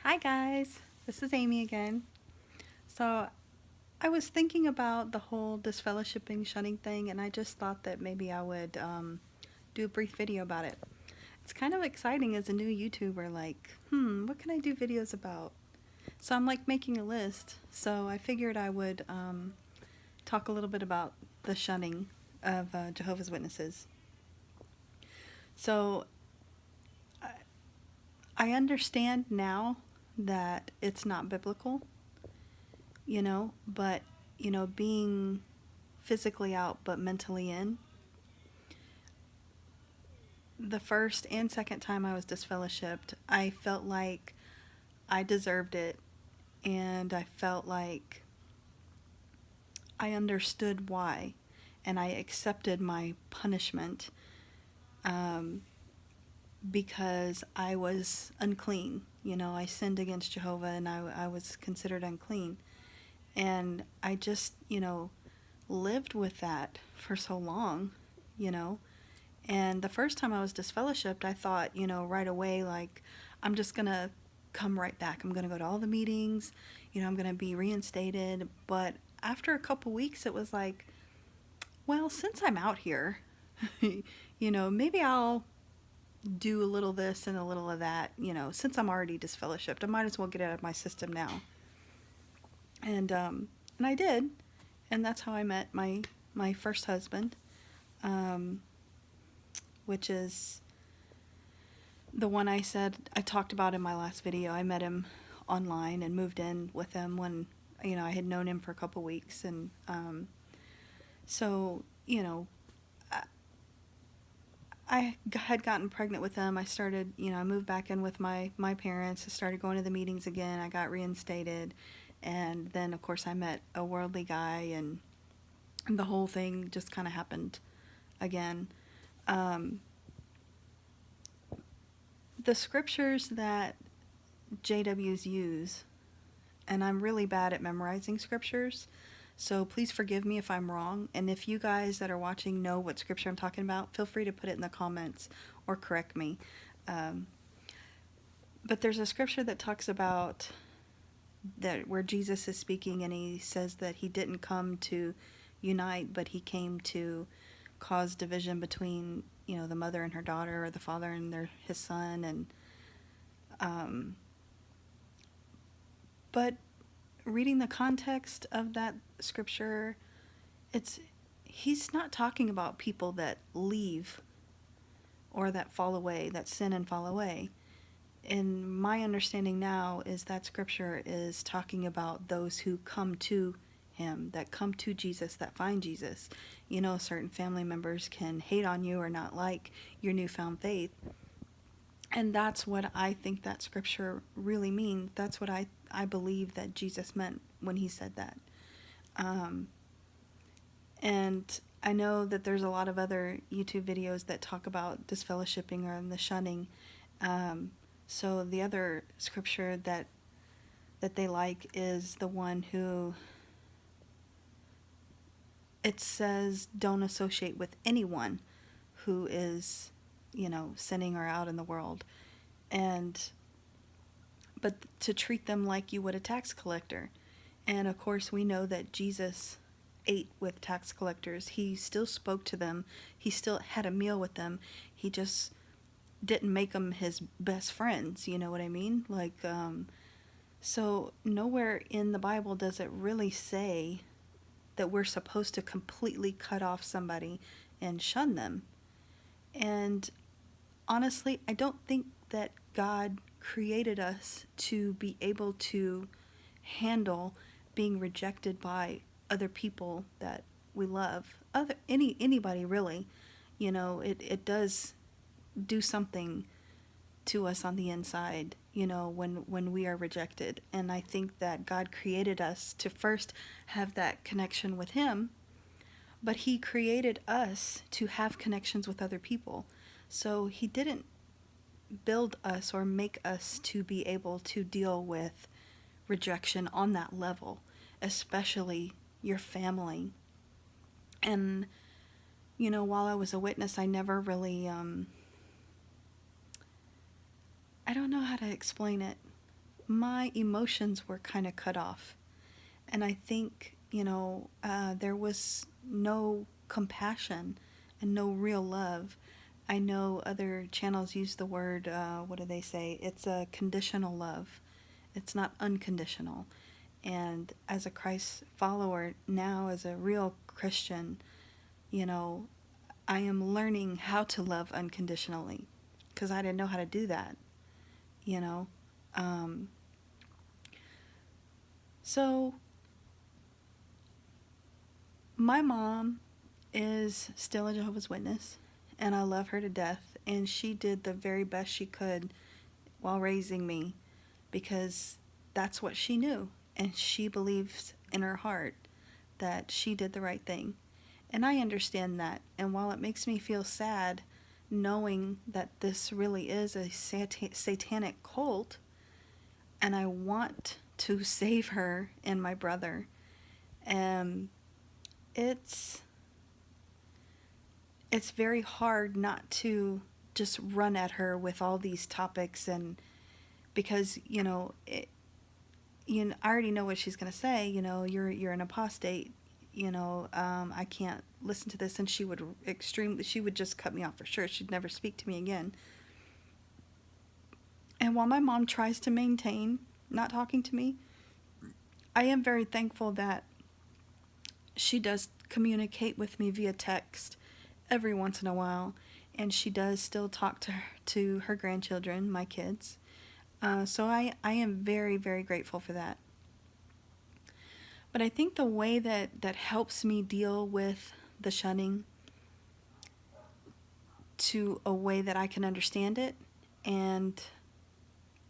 Hi guys, this is Amy again. So I was thinking about the whole disfellowshipping, shunning thing, and I just thought that maybe I would do a brief video about it. It's kind of exciting as a new YouTuber, like, what can I do videos about? So I'm like making a list, so I figured I would talk a little bit about the shunning of Jehovah's Witnesses. So I I understand now that it's not biblical, but being physically out but mentally in. The first and second time I was disfellowshipped, I felt like I deserved it, and I felt like I understood why, and I accepted my punishment um, because I was unclean. I sinned against Jehovah, and I was considered unclean. And I just, lived with that for so long, you know. And the first time I was disfellowshipped, I thought, right away, like, I'm just going to come right back. I'm going to go to all the meetings, I'm going to be reinstated. But after a couple weeks, it was like, well, since I'm out here, maybe I'll do a little this and a little of that. Since I'm already disfellowshipped, I might as well get it out of my system now. And I did. And that's how I met my first husband, um, which is the one I talked about in my last video. I met him online and moved in with him when I had known him for a couple weeks, and so I, I had gotten pregnant with him. I started, I moved back in with my parents. I started going to the meetings again. I got reinstated, and then of course I met a worldly guy, and the whole thing just kind of happened again. Um, the scriptures that JWs use, and I'm really bad at memorizing scriptures, so please forgive me if I'm wrong. And if you guys that are watching know what scripture I'm talking about, feel free to put it in the comments or correct me. Um, but there's a scripture that talks about that where Jesus is speaking, and he says that he didn't come to unite, but he came to cause division between the mother and her daughter, or the father and his son. And um, but reading the context of that scripture, it's he's not talking about people that leave or that fall away, that sin and fall away. And my understanding now is that scripture is talking about those who come to him, that come to Jesus, that find Jesus. Certain family members can hate on you or not like your newfound faith. And that's what I think that scripture really means. That's what I believe that Jesus meant when he said that. Um, and I know that there's a lot of other YouTube videos that talk about disfellowshipping or the shunning. Um, so the other scripture that they like is the one who it says, don't associate with anyone who is, sinning or out in the world. And but to treat them like you would a tax collector. And of course, we know that Jesus ate with tax collectors. He still spoke to them. He still had a meal with them. He just didn't make them his best friends. You know what I mean? So nowhere in the Bible does it really say that we're supposed to completely cut off somebody and shun them. And honestly, I don't think that God created us to be able to handle being rejected by other people that we love. Anybody really. It does do something to us on the inside, when we are rejected. And I think that God created us to first have that connection with him, but he created us to have connections with other people. So he didn't build us or make us to be able to deal with rejection on that level, especially your family. And, while I was a witness, I never really, I don't know how to explain it. my emotions were kind of cut off. And I think, there was no compassion and no real love. I know other channels use the word, what do they say? It's a conditional love. It's not unconditional. And as a Christ follower, now as a real Christian, you know, I am learning how to love unconditionally because I didn't know how to do that, you know. Um, so my mom is still a Jehovah's Witness, and I love her to death. And she did the very best she could while raising me because that's what she knew. And she believes in her heart that she did the right thing. And I understand that. And while it makes me feel sad knowing that this really is a satanic cult, and I want to save her and my brother, um, it's it's very hard not to just run at her with all these topics, and because I already know what she's going to say. You're an apostate. I can't listen to this. And she would just cut me off for sure. She'd never speak to me again. And while my mom tries to maintain not talking to me, I am very thankful that she does communicate with me via text every once in a while. And she does still talk to her grandchildren, my kids. So I am very, very grateful for that. But I think the way that helps me deal with the shunning to a way that I can understand it and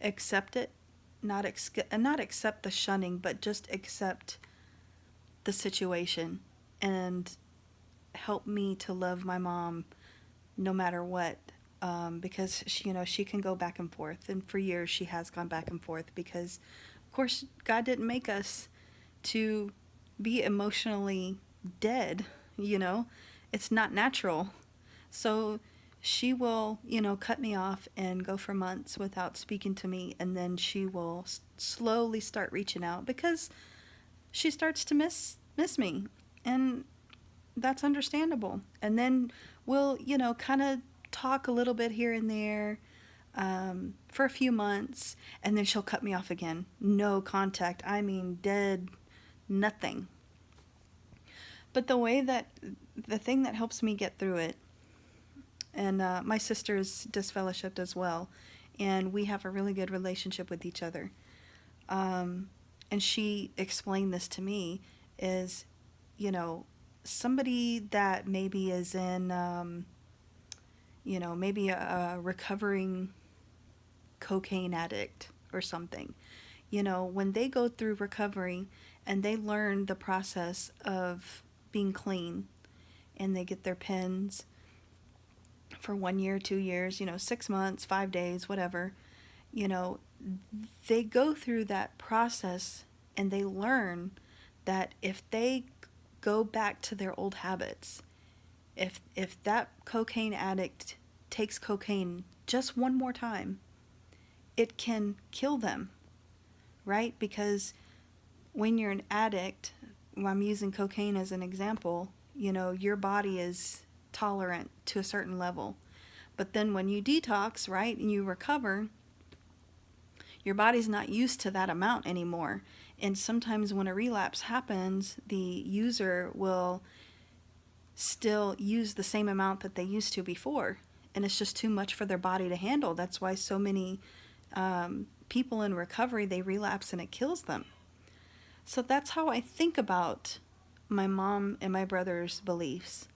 accept it, not accept the shunning, but just accept the situation and help me to love my mom no matter what. Because she can go back and forth, and for years she has gone back and forth because, of course, God didn't make us to be emotionally dead. It's not natural. So she will, cut me off and go for months without speaking to me, and then she will slowly start reaching out because she starts to miss me, and that's understandable. And then we'll, kind of talk a little bit here and there for a few months, and then she'll cut me off again. No contact. I mean, dead, nothing. But the thing that helps me get through it, and my sister's disfellowshipped as well, and we have a really good relationship with each other. And she explained this to me is, somebody that maybe is in, maybe a recovering cocaine addict or something, when they go through recovery and they learn the process of being clean and they get their pins for 1 year, 2 years, 6 months, 5 days, whatever, they go through that process and they learn that if they go back to their old habits, if that cocaine addict takes cocaine just one more time, it can kill them, right? Because when you're an addict, I'm using cocaine as an example, your body is tolerant to a certain level. But then when you detox, right, and you recover, your body's not used to that amount anymore. And sometimes when a relapse happens, the user will still use the same amount that they used to before. And it's just too much for their body to handle. That's why so many people in recovery, they relapse and it kills them. So that's how I think about my mom and my brother's beliefs.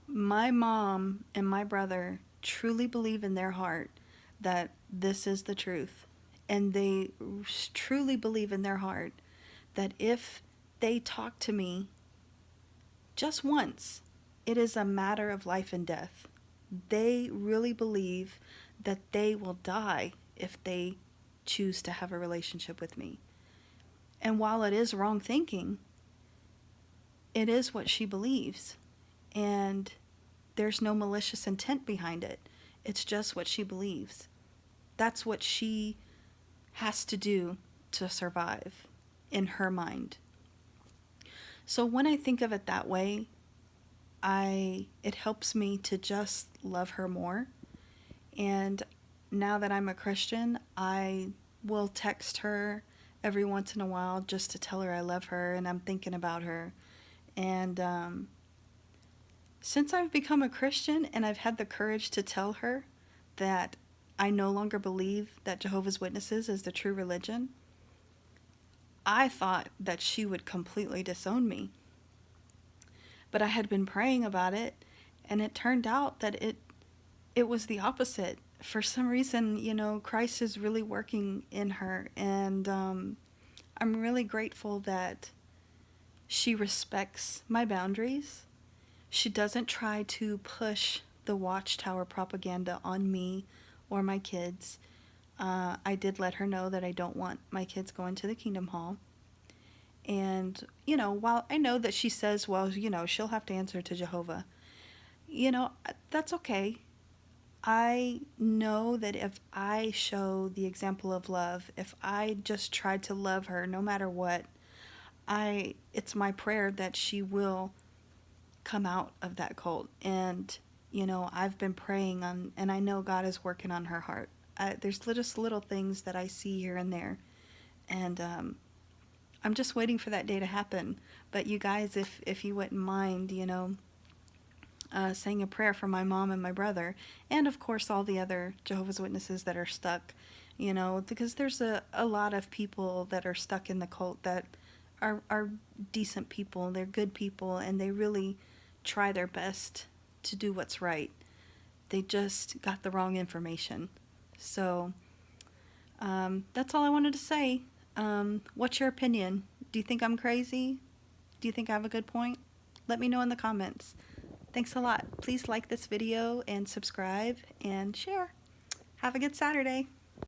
My mom and my brother truly believe in their heart that this is the truth. And they truly believe in their heart that if they talk to me just once, it is a matter of life and death. They really believe that they will die if they choose to have a relationship with me. And while it is wrong thinking, it is what she believes. And there's no malicious intent behind it. It's just what she believes. That's what she has to do to survive in her mind. So when I think of it that way, it helps me to just love her more. And now that I'm a Christian, I will text her every once in a while just to tell her I love her and I'm thinking about her. And since I've become a Christian and I've had the courage to tell her that I no longer believe that Jehovah's Witnesses is the true religion, I thought that she would completely disown me. But I had been praying about it, and it turned out that it was the opposite. For some reason, Christ is really working in her, and I'm really grateful that she respects my boundaries. She doesn't try to push the Watchtower propaganda on me or my kids. I did let her know that I don't want my kids going to the Kingdom Hall. And, while I know that she says, well, she'll have to answer to Jehovah, that's okay. I know that if I show the example of love, if I just try to love her no matter what, it's my prayer that she will come out of that cult. And, I've been praying on, and I know God is working on her heart. There's just little things that I see here and there. And I'm just waiting for that day to happen. But you guys, if you wouldn't mind, saying a prayer for my mom and my brother, and of course all the other Jehovah's Witnesses that are stuck, because there's a lot of people that are stuck in the cult that are decent people, they're good people, and they really try their best to do what's right. They just got the wrong information. So that's all I wanted to say. What's your opinion? Do you think I'm crazy? Do you think I have a good point? Let me know in the comments. Thanks a lot. Please like this video and subscribe and share. Have a good Saturday.